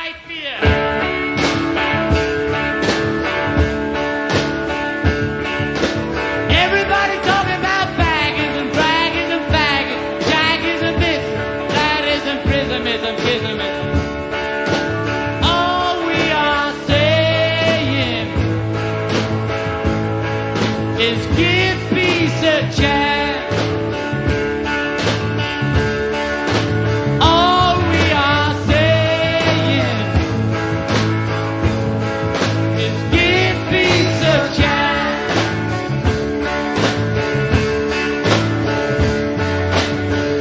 right here. Everybody talking about baggers and braggers and baggers, jaggers and this, that is and prismism, kismism. All we are saying is give peace a chance. All we are saying is give peace a chance.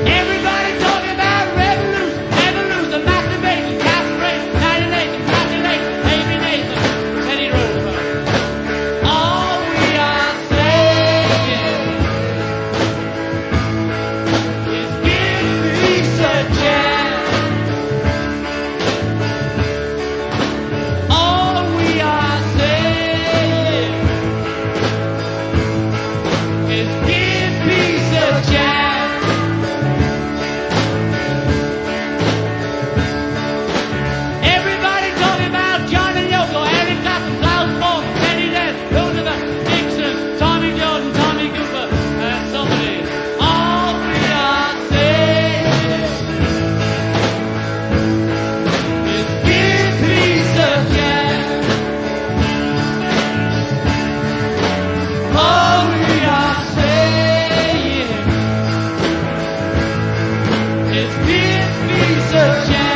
Everybody talking about revolution, evolution, masturbation, castration, annihilation, fascination, alienation, Teddy Roosevelt. All we are saying is give peace a chance. All we are saying is give peace a chance. Everybody talking about John and Yoko, Eric Clapton, Klaus Bolt, Teddy Ness, Roosevelt, Nixon, Tommy Jordan, Tommy Cooper, and somebody. All we are saying is give peace a chance. All we are saying is give peace a chance.